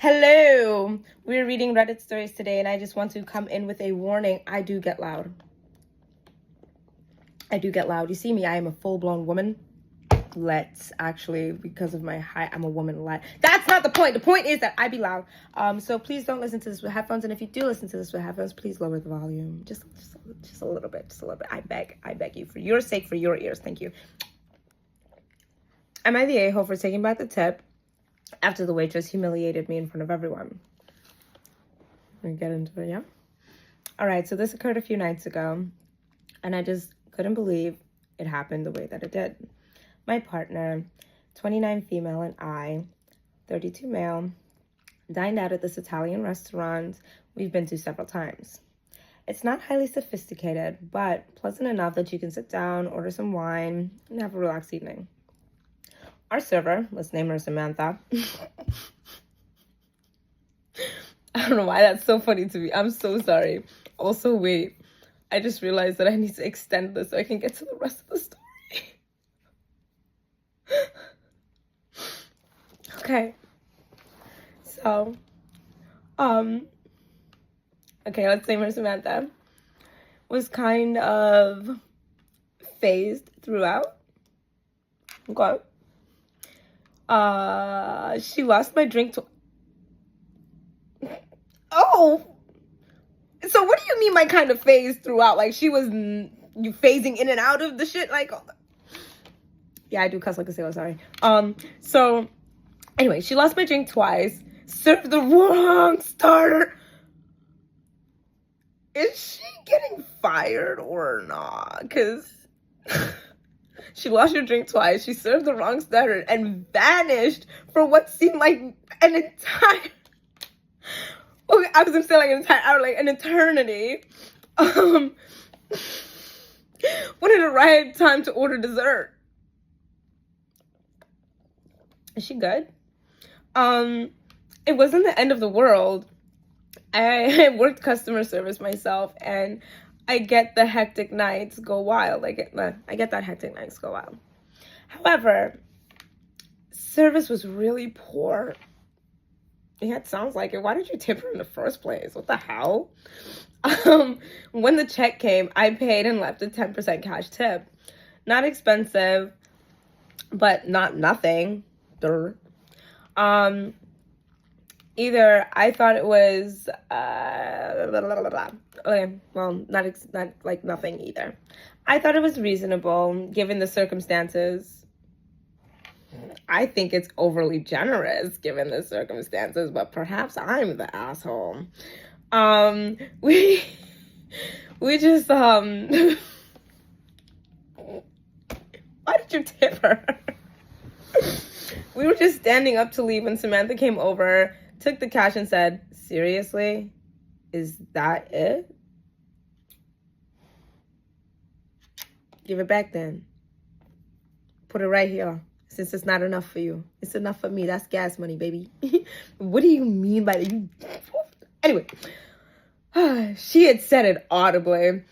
Hello. We're reading Reddit stories today, and I just want to come in with a warning. I do get loud. You see me, I am a full-blown woman. Because of my height, I'm a woman. That's not the point. The point is that I be loud. So please don't listen to this with headphones. And if you do listen to this with headphones, please lower the volume. Just a little bit. I beg you, for your sake, for your ears. Thank you. Am I the a-hole for taking back the tip after the waitress humiliated me in front of everyone? Let me get into it, yeah? All right, so this occurred a few nights ago, and I just couldn't believe it happened the way that it did. My partner, 29 female, and I, 32 male, dined out at this Italian restaurant we've been to several times. It's not highly sophisticated, but pleasant enough that you can sit down, order some wine, and have a relaxed evening. Our server, let's name her Samantha. I don't know why that's so funny to me. I'm so sorry. Also, wait. I just realized that I need to extend this so I can get to the rest of the story. Okay. So, let's name her Samantha. Was kind of phased throughout. Okay. She lost my drink to... Oh! So what do you mean by kind of phased throughout? Like, she was... You phasing in and out of the shit? Like... Yeah, I do cuss like a sailor, sorry. So... Anyway, she lost my drink twice. Served the wrong starter. Is she getting fired or not? Because... She lost your drink twice. She served the wrong starter and vanished for what seemed like an entire... Okay, I was going to say like an entire hour, like an eternity. When it arrived time to order dessert. Is she good? It wasn't the end of the world. I worked customer service myself, and I get the hectic nights go wild. I get that hectic nights go wild. However, service was really poor. Yeah, it sounds like it. Why did you tip her in the first place? What the hell? When the check came, I paid and left a 10% cash tip. Not expensive, but not nothing. Either I thought it was okay, well, not like nothing either. I thought it was reasonable given the circumstances. I think it's overly generous given the circumstances, but perhaps I'm the asshole. We just why did you tip her? We were just standing up to leave when Samantha came over, took the cash and said, "Seriously? Is that it? Give it back then. Put it right here. Since it's not enough for you. It's enough for me. That's gas money, baby." What do you mean by that? Anyway, she had said it audibly.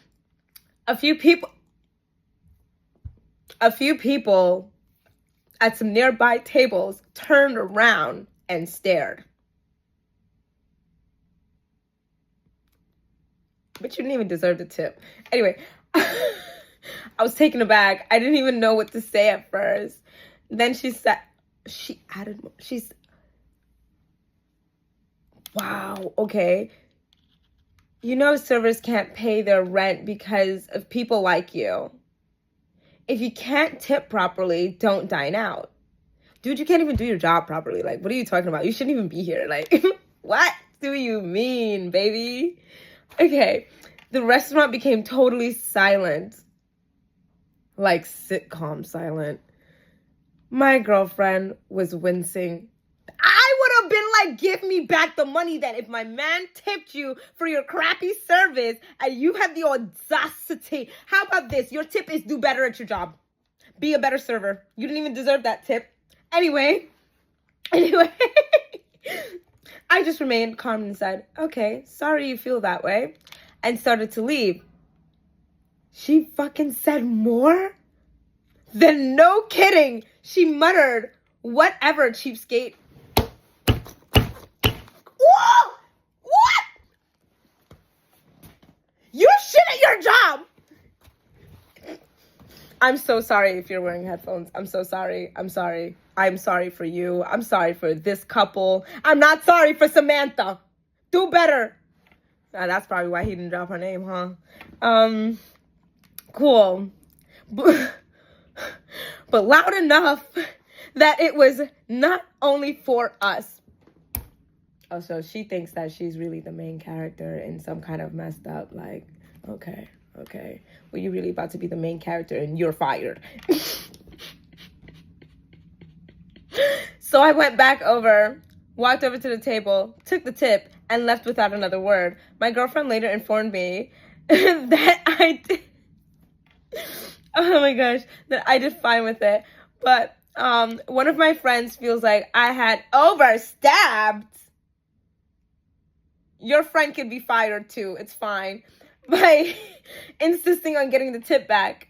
A few people at some nearby tables turned around and stared. But you didn't even deserve the tip. Anyway, I was taken aback. I didn't even know what to say at first. Then she added more. Wow, okay. You know servers can't pay their rent because of people like you. If you can't tip properly, don't dine out. Dude, you can't even do your job properly. Like, what are you talking about? You shouldn't even be here. Like, what do you mean, baby? Okay, the restaurant became totally silent. Like sitcom silent. My girlfriend was wincing. I would have been like, give me back the money then. If my man tipped you for your crappy service and you have the audacity. How about this? Your tip is do better at your job. Be a better server. You didn't even deserve that tip. Anyway. I just remained calm and said, "Okay, sorry you feel that way," and started to leave. She fucking said more? Then no kidding, she muttered, "Whatever, cheapskate." I'm so sorry if you're wearing headphones. I'm so sorry. I'm sorry. I'm sorry for you. I'm sorry for this couple. I'm not sorry for Samantha. Do better. That's probably why he didn't drop her name, huh? Cool. But loud enough that it was not only for us. Oh, so she thinks that she's really the main character in some kind of messed up, like, okay. Well, you're really about to be the main character and you're fired. So I went back over, walked over to the table, took the tip, and left without another word. My girlfriend later informed me that I did... Oh my gosh, that I did fine with it. But one of my friends feels like I had overstepped. Your friend could be fired too. It's fine. By insisting on getting the tip back.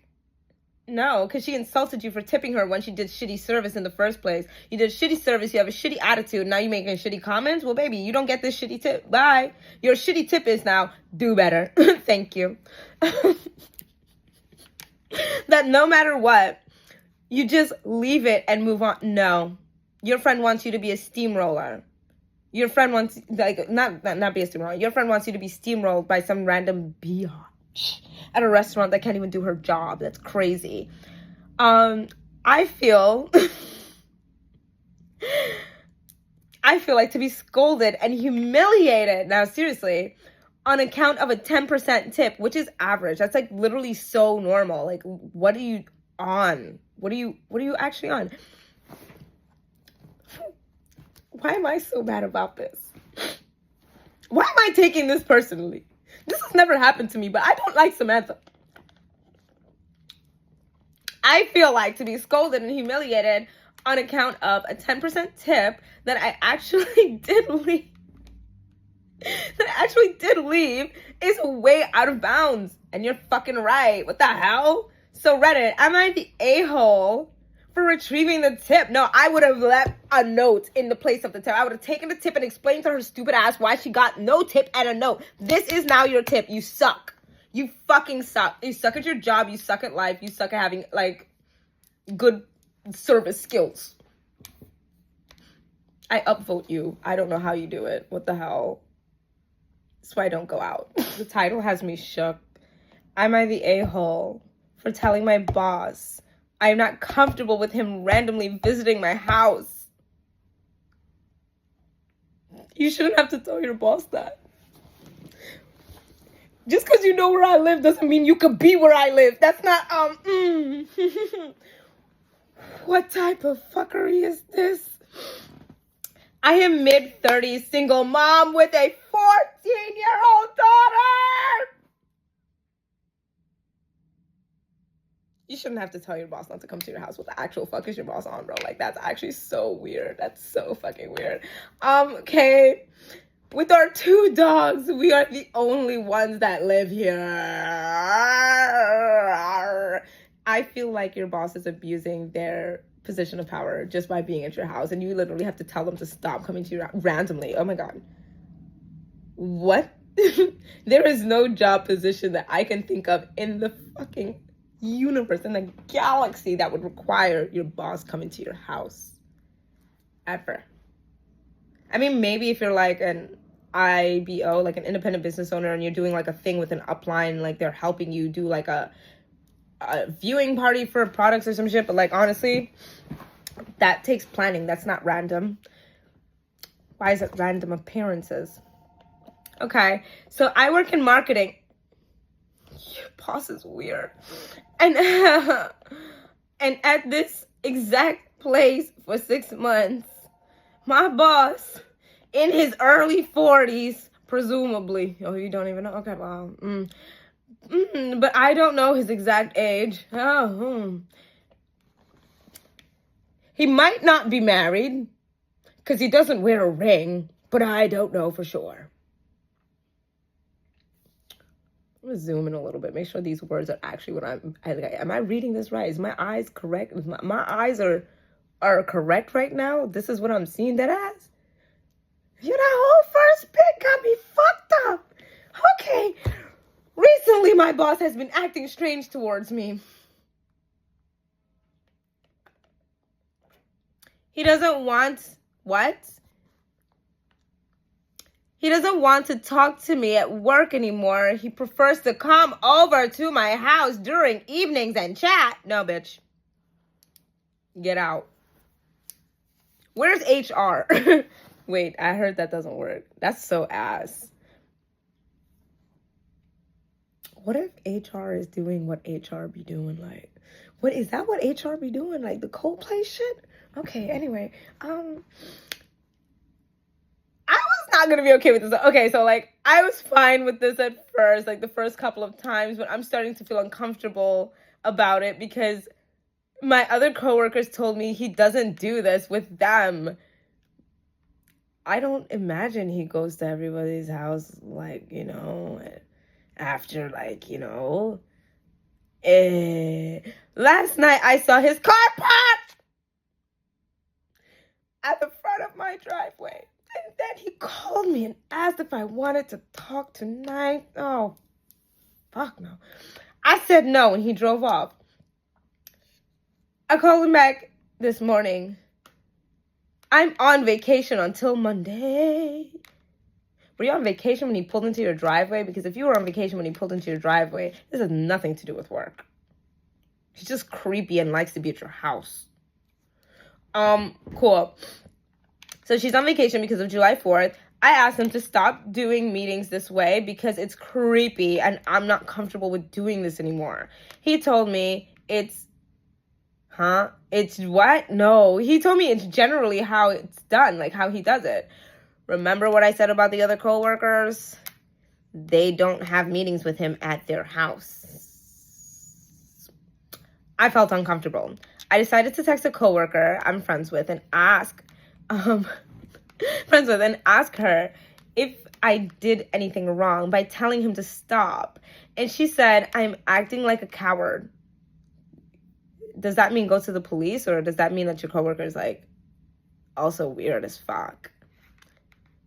No, because she insulted you for tipping her when she did shitty service in the first place. You did shitty service, you have a shitty attitude, now you're making shitty comments? Well, baby, you don't get this shitty tip. Bye. Your shitty tip is now, do better. Thank you. That no matter what, you just leave it and move on. No. Your friend wants you to be a steamroller. Your friend wants, like, not be a steamroller. Your friend wants you to be steamrolled by some random biatch at a restaurant that can't even do her job. That's crazy. I feel like to be scolded and humiliated. Now, seriously, on account of a 10% tip, which is average. That's like literally so normal. Like, what are you on? What are you actually on? Why am I so bad about this? Why am I taking this personally? This has never happened to me, but I don't like Samantha. I feel like to be scolded and humiliated on account of a 10% tip that I actually did leave. Is way out of bounds. And you're fucking right. What the hell? So Reddit, am I the a-hole for retrieving the tip? No, I would have left a note in the place of the tip. I would have taken the tip and explained to her stupid ass why she got no tip and a note. This is now your tip. You suck. You fucking suck. You suck at your job. You suck at life. You suck at having, like, good service skills. I upvote you. I don't know how you do it. What the hell? That's why I don't go out. The title has me shook. Am I the a-hole for telling my boss I am not comfortable with him randomly visiting my house? You shouldn't have to tell your boss that. Just because you know where I live doesn't mean you could be where I live. That's not, What type of fuckery is this? I am mid-30s, single mom with a 14-year-old daughter. You shouldn't have to tell your boss not to come to your house. What the actual fuck is your boss on, bro? Like, that's actually so weird. That's so fucking weird. Okay. With our 2 dogs, we are the only ones that live here. I feel like your boss is abusing their position of power just by being at your house, and you literally have to tell them to stop coming to you randomly. Oh my god. What? There is no job position that I can think of in the fucking universe, in the galaxy, that would require your boss coming to your house. Ever. I mean, maybe if you're like an IBO, like an independent business owner, and you're doing like a thing with an upline, like they're helping you do like a viewing party for products or some shit, but like honestly, that takes planning. That's not random. Why is it random appearances? Okay, so I work in marketing. Your boss is weird. And and at this exact place for 6 months, my boss, in his early 40s, presumably. Oh, you don't even know? Okay, wow. But I don't know his exact age. He might not be married because he doesn't wear a ring, but I don't know for sure. I'm gonna zoom in a little bit, make sure these words are actually what am I reading this right? Is my eyes correct? My eyes are correct right now? This is what I'm seeing that as? You know, whole first pick got me fucked up. Okay. Recently, my boss has been acting strange towards me. He doesn't want, what? He doesn't want to talk to me at work anymore. He prefers to come over to my house during evenings and chat. No, bitch. Get out. Where's HR? Wait, I heard that doesn't work. That's so ass. What if HR is doing what HR be doing? Like, what is that? What HR be doing? Like the Coldplay shit? Okay. Anyway, I was not gonna be okay with this. Okay, so like I was fine with this at first, like the first couple of times, but I'm starting to feel uncomfortable about it because my other coworkers told me he doesn't do this with them. I don't imagine he goes to everybody's house, like, you know, after, like, you know. Last night I saw his car parked at the front of my driveway. And then he called me and asked if I wanted to talk tonight. Oh, fuck no. I said no and he drove off. I called him back this morning. I'm on vacation until Monday. Were you on vacation when he pulled into your driveway? Because if you were on vacation when he pulled into your driveway, this has nothing to do with work. He's just creepy and likes to be at your house. Cool. So she's on vacation because of July 4th. I asked him to stop doing meetings this way because it's creepy and I'm not comfortable with doing this anymore. He told me it's what? No. He told me it's generally how it's done, like how he does it. Remember what I said about the other coworkers? They don't have meetings with him at their house. I felt uncomfortable. I decided to text a coworker I'm friends with and ask her if I did anything wrong by telling him to stop. And she said, I'm acting like a coward. Does that mean go to the police, or does that mean that your coworker is like also weird as fuck?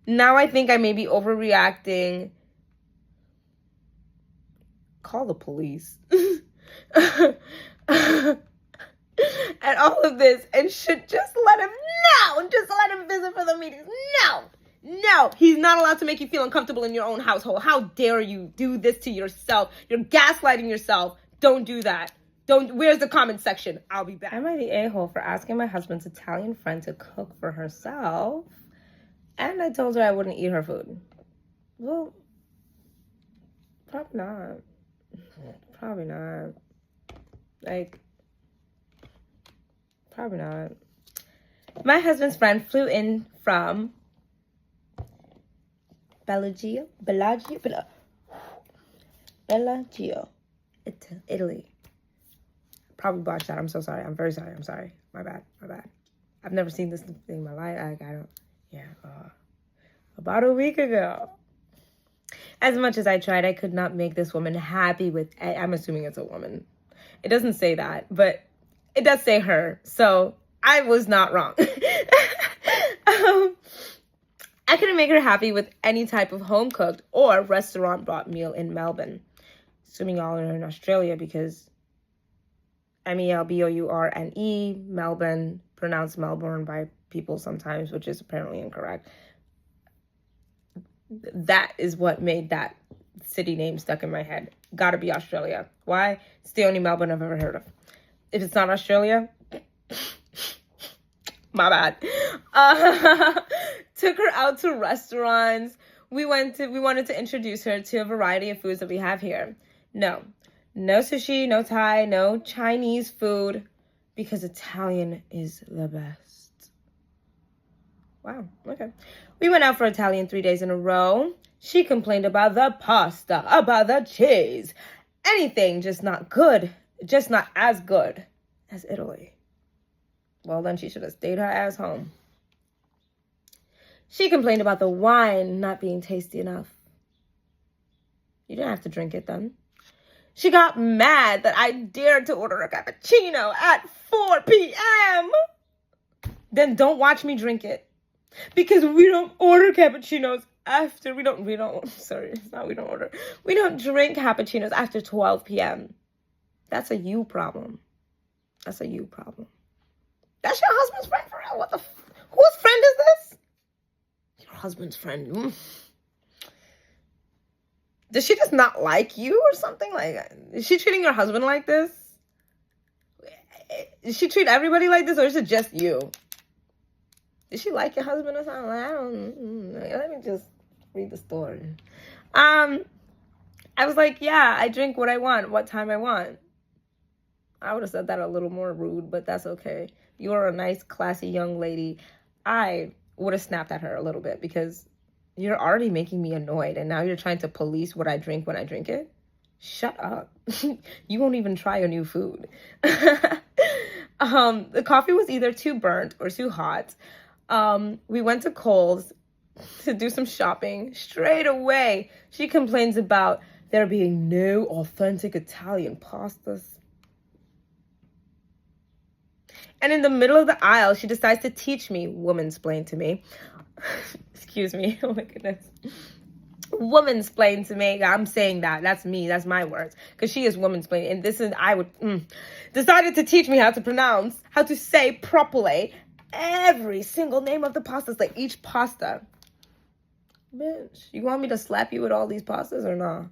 Now I think I may be overreacting. Call the police. And all of this, and should just let him know. Just let him visit for the meetings. No, he's not allowed to make you feel uncomfortable in your own household. How dare you do this to yourself? You're gaslighting yourself. Don't do that. Where's the comment section? I'll be back. Am I the a-hole for asking my husband's Italian friend to cook for herself? And I told her I wouldn't eat her food. Well, probably not. Probably not. Like, probably not. My husband's friend flew in from Bellagio, Italy. Probably botched that. I'm so sorry. I'm very sorry. I'm sorry. My bad. I've never seen this thing in my life. I don't. Yeah. About a week ago. As much as I tried, I could not make this woman happy with. I'm assuming it's a woman. It doesn't say that, but it does say her. So I was not wrong. I couldn't make her happy with any type of home cooked or restaurant bought meal in Melbourne. Assuming y'all are in Australia, because Melbourne, Melbourne, pronounced Melbourne by people sometimes, which is apparently incorrect. That is what made that city name stuck in my head. Gotta be Australia. Why? It's the only Melbourne I've ever heard of. If it's not Australia, my bad. Took her out to restaurants. We wanted to introduce her to a variety of foods that we have here. No sushi, no Thai, no Chinese food, because Italian is the best. Wow, okay. We went out for Italian 3 days in a row. She complained about the pasta, about the cheese. Anything just not good, just not as good as Italy. Well, then she should have stayed her ass home. She complained about the wine not being tasty enough. You didn't have to drink it then. She got mad that I dared to order a cappuccino at 4 p.m. Then don't watch me drink it. Because we don't order cappuccinos after, we don't drink cappuccinos after 12 p.m. That's a you problem. That's That's your husband's friend for real? What the whose friend is this? Your husband's friend. Does she just not like you or something? Like, is she treating your husband like this? Does she treat everybody like this, or is it just you? Did she like your husband or something? I don't know. Let me just read the story. I was like, yeah, I drink what I want, what time I want. I would have said that a little more rude, but that's okay. You are a nice, classy young lady. I would have snapped at her a little bit because you're already making me annoyed, and now you're trying to police what I drink when I drink it? Shut up. You won't even try a new food. The coffee was either too burnt or too hot. We went to Kohl's to do some shopping. Straight away, she complains about there being no authentic Italian pastas. And in the middle of the aisle, she decides to teach me, woman-splain to me. Excuse me. Oh my goodness. Woman-splain to me. I'm saying that. That's me. That's my words. Because she is woman-splain. And this is, decided to teach me how to pronounce, how to say properly every single name of the pastas. Like each pasta. Bitch, you want me to slap you with all these pastas or not?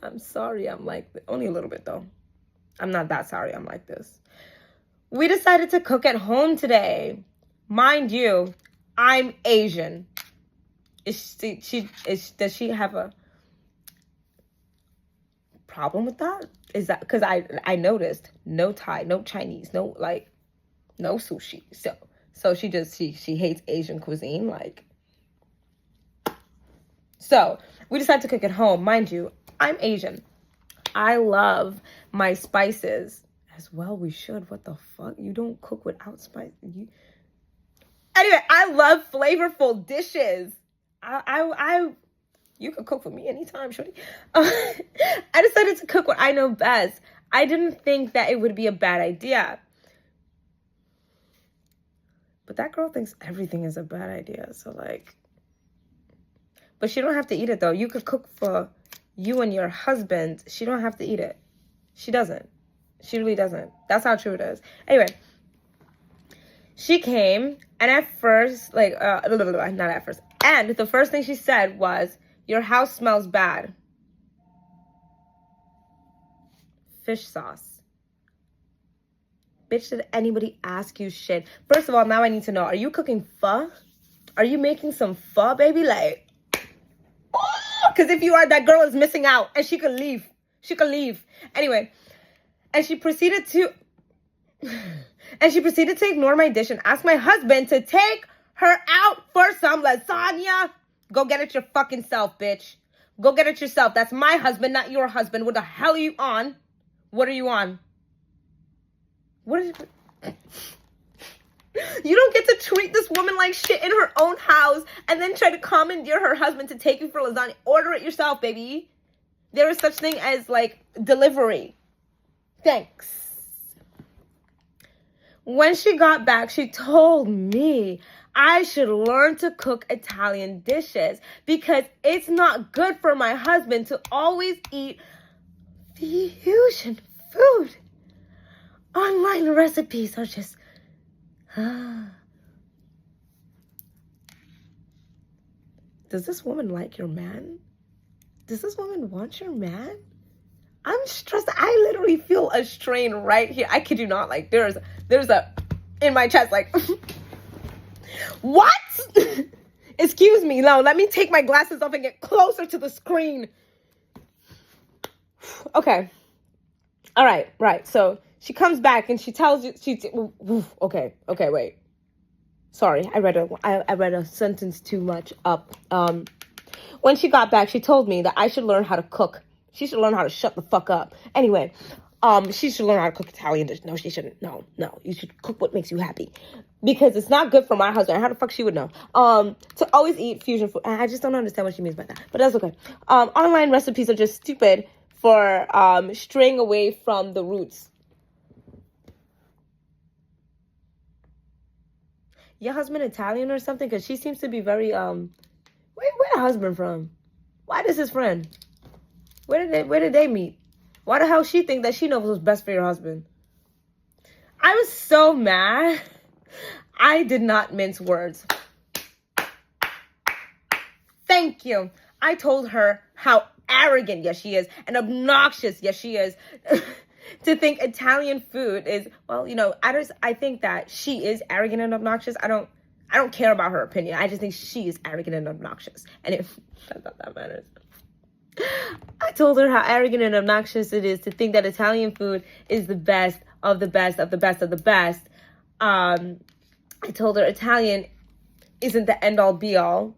I'm sorry I'm like this. Only a little bit though. I'm not that sorry I'm like this. We decided to cook at home today. Mind you, I'm Asian. Does she have a problem with that? Is that because I noticed no Thai, no Chinese, no sushi. So she hates Asian cuisine, like. So we decided to cook at home. Mind you, I'm Asian. I love my spices. As well we should. What the fuck? You don't cook without spice. Anyway, I love flavorful dishes. You can cook for me anytime, shorty. I decided to cook what I know best. I didn't think that it would be a bad idea. But that girl thinks everything is a bad idea. So like, but she don't have to eat it though. You could cook for you and your husband. She don't have to eat it. She doesn't. She really doesn't. That's how true it is. Anyway, she came and at first, not at first. And the first thing she said was, your house smells bad. Fish sauce. Bitch, did anybody ask you shit? First of all, now I need to know, are you cooking pho? Are you making some pho, baby? Like, because if you are, that girl is missing out and she could leave. She could leave. Anyway, and she proceeded to ignore my dish and ask my husband to take her out for some lasagna. Go get it your fucking self, bitch. Go get it yourself. That's my husband, not your husband. What the hell are you on? What are you on? What is it? You don't get to treat this woman like shit in her own house and then try to commandeer her husband to take you for lasagna. Order it yourself, baby. There is such thing as, like, delivery. Thanks. When she got back, she told me I should learn to cook Italian dishes because it's not good for my husband to always eat fusion food. Online recipes are just... Does this woman like your man? Does this woman want your man? I'm stressed. I literally feel a strain right here. I kid you not. Like, there's a in my chest, like, what? Excuse me. No, let me take my glasses off and get closer to the screen. Okay. All right. Right. So she comes back and she tells you, okay, wait. Sorry. I read a sentence too much up. When she got back, she told me that I should learn how to cook. She should learn how to shut the fuck up. Anyway, she should learn how to cook Italian dishes. No, she shouldn't. No. You should cook what makes you happy. Because it's not good for my husband. How the fuck she would know? To always eat fusion food. I just don't understand what she means by that. But that's okay. Online recipes are just stupid for straying away from the roots. Your husband Italian or something? Because she seems to be very, where her husband from? Why does his friend? Where did they meet? Why the hell she think that she knows what's best for your husband? I was so mad. I did not mince words. Thank you. I told her how arrogant, yes, she is, and obnoxious, yes, she is, to think Italian food is, well, you know, I think that she is arrogant and obnoxious. I don't care about her opinion. I just think she is arrogant and obnoxious. And if I thought that matters. I told her how arrogant and obnoxious it is to think that Italian food is the best of the best of the best of the best. I told her Italian isn't the end all be all.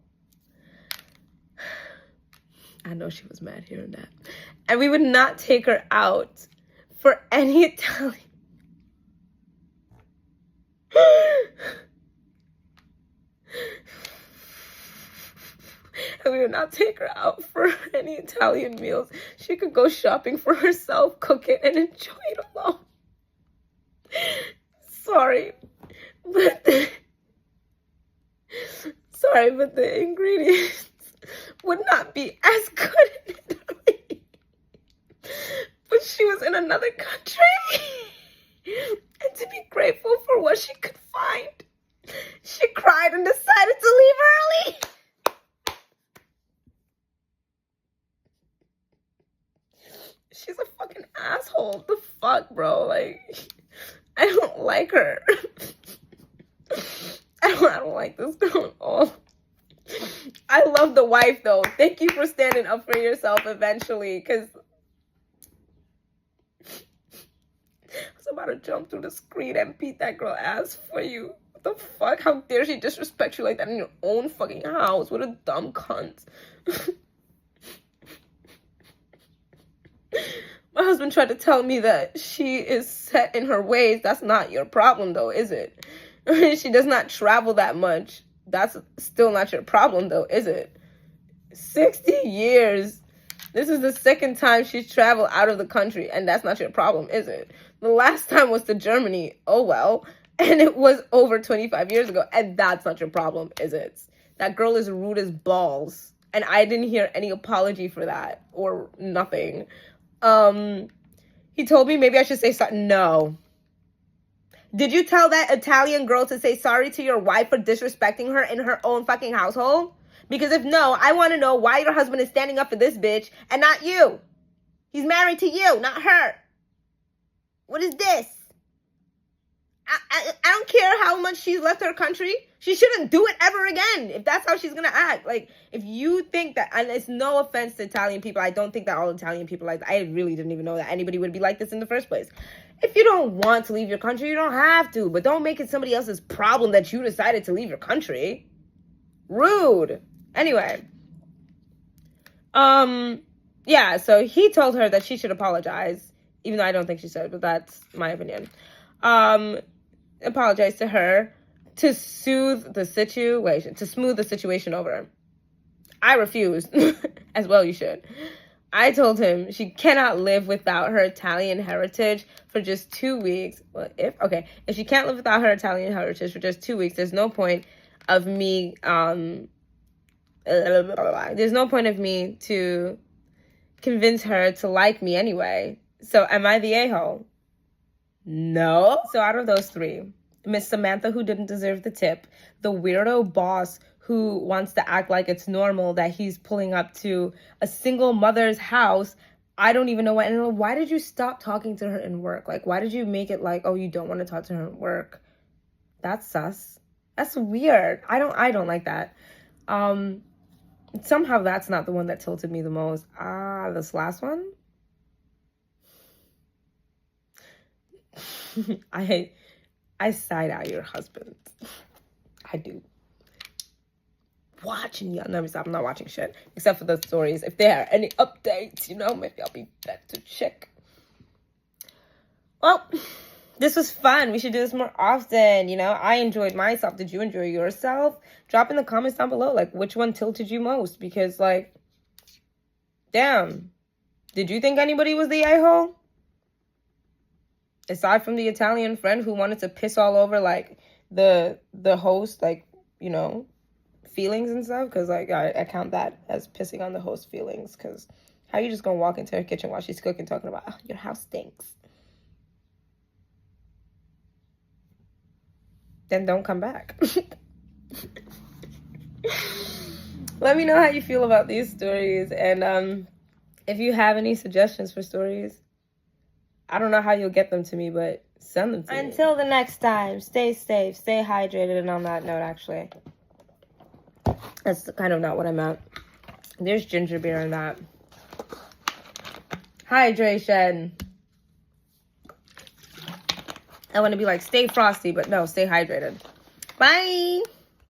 I know she was mad hearing that. And we would not take her out for any Italian. And we would not take her out for any Italian meals. She could go shopping for herself, cook it, and enjoy it alone. Sorry, but the ingredients would not be as good in Italy. But she was in another country. And to be grateful for what she could find, she cried and decided to leave early. She's a fucking asshole. The fuck, bro? Like, I don't like her. I don't like this girl at all. I love the wife, though. Thank you for standing up for yourself eventually, because I was about to jump through the screen and beat that girl ass for you. What the fuck? How dare she disrespect you like that in your own fucking house? What a dumb cunt. My husband tried to tell me that she is set in her ways. That's not your problem, though, is it? She does not travel that much. That's still not your problem, though, is it? 60 years. This is the second time she's traveled out of the country, and that's not your problem, is it? The last time was to Germany. Oh, well. And it was over 25 years ago, and that's not your problem, is it? That girl is rude as balls, and I didn't hear any apology for that, or nothing. He told me maybe I should say something. No. Did you tell that Italian girl to say sorry to your wife for disrespecting her in her own fucking household? Because if no, I want to know why your husband is standing up for this bitch and not you. He's married to you, not her. What is this? I don't care how much she's left her country. She shouldn't do it ever again if that's how she's going to act. Like, if you think that, and it's no offense to Italian people. I don't think that all Italian people like that. I really didn't even know that anybody would be like this in the first place. If you don't want to leave your country, you don't have to. But don't make it somebody else's problem that you decided to leave your country. Rude. Anyway. Yeah, so he told her that she should apologize. Even though I don't think she should, but that's my opinion. Apologize to her to soothe the situation, to smooth the situation over. I refused. As well you should. I told him she cannot live without her Italian heritage for just 2 weeks. Well, if she can't live without her Italian heritage for just 2 weeks, there's no point of me, there's no point of me to convince her to like me anyway. So am I the a-hole? No. So out of those three, Miss Samantha, who didn't deserve the tip, the weirdo boss who wants to act like it's normal that he's pulling up to a single mother's house, I don't even know why. And why did you stop talking to her in work? Like, why did you make it like, oh, you don't want to talk to her in work? That's sus. That's weird. I don't like that. Somehow that's not the one that tilted me the most. This last one? I side out your husband. I do. Watching you. No, I'm not watching shit. Except for the stories. If there are any updates, maybe I'll be back to check. Well, this was fun. We should do this more often, I enjoyed myself. Did you enjoy yourself? Drop in the comments down below, like, which one tilted you most? Because, like, damn. Did you think anybody was the a-hole? Aside from the Italian friend who wanted to piss all over, like, the host, like, feelings and stuff. Because, like, I count that as pissing on the host feelings. Because How you just gonna walk into her kitchen while she's cooking talking about, oh, your house stinks? Then don't come back. Let me know how you feel about these stories. And if you have any suggestions for stories, I don't know how you'll get them to me, but send them to me. Until the next time, stay safe, stay hydrated. And on that note, actually, that's kind of not what I meant. There's ginger beer in that. Hydration. I want to be like, stay frosty, but no, stay hydrated. Bye.